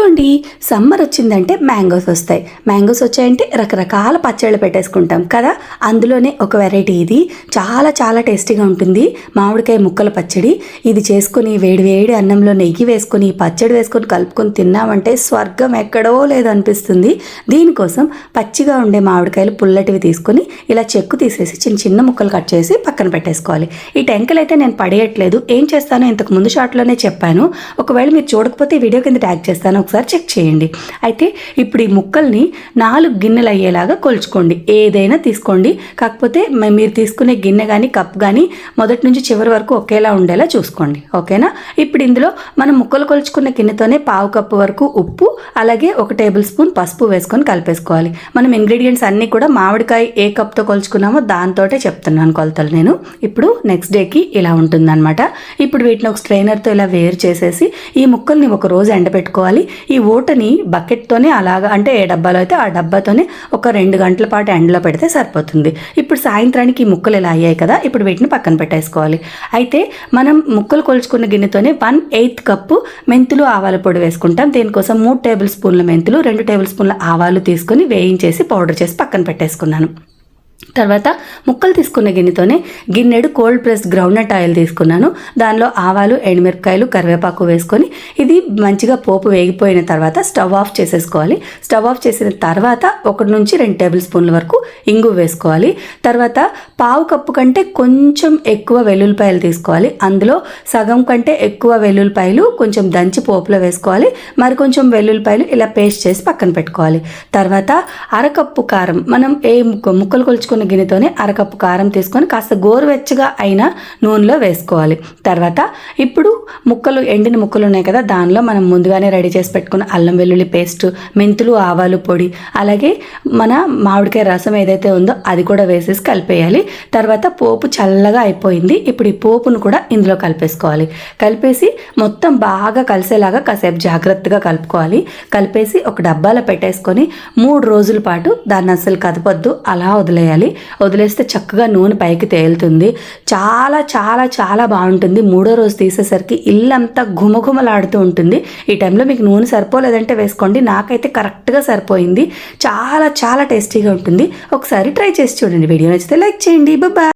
అండి, సమ్మర్ వచ్చిందంటే మ్యాంగోస్ వస్తాయి. మ్యాంగోస్ వచ్చాయంటే రకరకాల పచ్చళ్ళు పెట్టేసుకుంటాం కదా. అందులోనే ఒక వెరైటీ ఇది చాలా చాలా టేస్టీగా ఉంటుంది, మామిడికాయ ముక్కల పచ్చడి. ఇది చేసుకుని వేడి వేడి అన్నంలో నెయ్యి వేసుకొని పచ్చడి వేసుకొని కలుపుకొని తిన్నామంటే స్వర్గం ఎక్కడో లేదనిపిస్తుంది. దీనికోసం పచ్చిగా ఉండే మామిడికాయలు పుల్లటివి తీసుకొని ఇలా చెక్కు తీసేసి చిన్న చిన్న ముక్కలు కట్ చేసి పక్కన పెట్టేసుకోవాలి. ఈ టెంకలు అయితే నేను పడేయట్లేదు, ఏం చేస్తానో ఇంతకు ముందు షార్ట్లోనే చెప్పాను. ఒకవేళ మీరు చూడకపోతే వీడియో కింద ట్యాగ్ చేస్తాను, ఒకసారి చెక్ చేయండి. అయితే ఇప్పుడు ఈ ముక్కల్ని 4 గిన్నెలు అయ్యేలాగా కొలుచుకోండి. ఏదైనా తీసుకోండి, కాకపోతే మీరు తీసుకునే గిన్నె కానీ కప్ కానీ మొదటి నుంచి చివరి వరకు ఒకేలా ఉండేలా చూసుకోండి. ఓకేనా? ఇప్పుడు ఇందులో మనం ముక్కలు కొలుచుకున్న గిన్నెతోనే 1/2 కప్పు వరకు ఉప్పు, అలాగే 1 టేబుల్ స్పూన్ పసుపు వేసుకొని కలిపేసుకోవాలి. మనం ఇంగ్రీడియంట్స్ అన్నీ కూడా మామిడికాయ ఏ కప్తో కొలుచుకున్నామో దాంతోటే చెప్తున్నాను కొలతలు నేను. ఇప్పుడు నెక్స్ట్ డేకి ఇలా ఉంటుందన్నమాట. ఇప్పుడు వీటిని ఒక స్ట్రైనర్తో ఇలా వేరు చేసేసి ఈ ముక్కల్ని ఒక రోజు ఎండబెట్టుకోవాలి. ఈ ఊటని బకెట్తోనే అలాగా, అంటే ఏ డబ్బాలో అయితే ఆ డబ్బాతోనే ఒక 2 గంటల పాటు ఎండలో పెడితే సరిపోతుంది. ఇప్పుడు సాయంత్రానికి ఈ ముక్కలు ఇలా అయ్యాయి కదా, ఇప్పుడు వీటిని పక్కన పెట్టేసుకోవాలి. అయితే మనం ముక్కలు కొలుచుకున్న గిన్నెతోనే 1/8 కప్పు మెంతులు ఆవాల పొడి వేసుకుంటాం. దీనికోసం 3 టేబుల్ స్పూన్ల మెంతులు, 2 టేబుల్ స్పూన్ల ఆవాలు తీసుకొని వేయించేసి పౌడర్ చేసి పక్కన పెట్టేసుకున్నాను. తర్వాత ముక్కలు తీసుకున్న గిన్నెతోనే గిన్నెడు కోల్డ్ ప్రెస్డ్ గ్రౌండ్నట్ ఆయిల్ తీసుకున్నాను. దానిలో ఆవాలు, ఎండుమిరపకాయలు, కరివేపాకు వేసుకొని ఇది మంచిగా పోపు వేగిపోయిన తర్వాత స్టవ్ ఆఫ్ చేసేసుకోవాలి. స్టవ్ ఆఫ్ చేసిన తర్వాత 1 నుంచి 2 టేబుల్ స్పూన్ల వరకు ఇంగు వేసుకోవాలి. తర్వాత 1/2 కప్పు కంటే కొంచెం ఎక్కువ వెల్లుల్లిపాయలు తీసుకోవాలి. అందులో సగం కంటే ఎక్కువ వెల్లుల్లిపాయలు కొంచెం దంచి పోపులో వేసుకోవాలి. మరి కొంచెం వెల్లుల్లిపాయలు ఇలా పేస్ట్ చేసి పక్కన పెట్టుకోవాలి. తర్వాత 1/2 కప్పు కారం, మనం ముక్కలు కొలుచుకున్న గిన్నెతోనే 1/2 కప్పు కారం తీసుకొని కాస్త గోరువెచ్చగా అయిన నూనెలో వేసుకోవాలి. తర్వాత ఇప్పుడు ఎండిన ముక్కలు ఉన్నాయి కదా, దానిలో మనం ముందుగానే రెడీ చేసి పెట్టుకున్న అల్లం వెల్లుల్లి పేస్ట్, మెంతులు ఆవాలు పొడి, అలాగే మన మామిడికాయ రసం ఏదైతే ఉందో అది కూడా వేసేసి కలిపేయాలి. తర్వాత పోపు చల్లగా అయిపోయింది. ఇప్పుడు ఈ పోపును కూడా ఇందులో కలిపేసుకోవాలి. కలిపేసి మొత్తం బాగా కలిసేలాగా కాసేపు జాగ్రత్తగా కలుపుకోవాలి. కలిపేసి ఒక డబ్బాలో పెట్టేసుకొని 3 రోజుల పాటు దాన్ని అసలు కదపొద్దు, అలా వదిలేయాలి. వదిలేస్తే చక్కగా నూనె పైకి తేలుతుంది. చాలా చాలా చాలా బాగుంటుంది. 3వ రోజు తీసేసరికి ఇల్లంతా ఘుమఘుమలాడుతూ ఉంటుంది. ఈ టైంలో మీకు నూనె సరిపోలేదంటే వేసుకోండి, నాకైతే కరెక్ట్గా సరిపోయింది. చాలా చాలా టేస్టీగా ఉంటుంది. ఒకసారి ట్రై చేసి చూడండి. వీడియో నచ్చితే లైక్ చేయండి. బాయ్.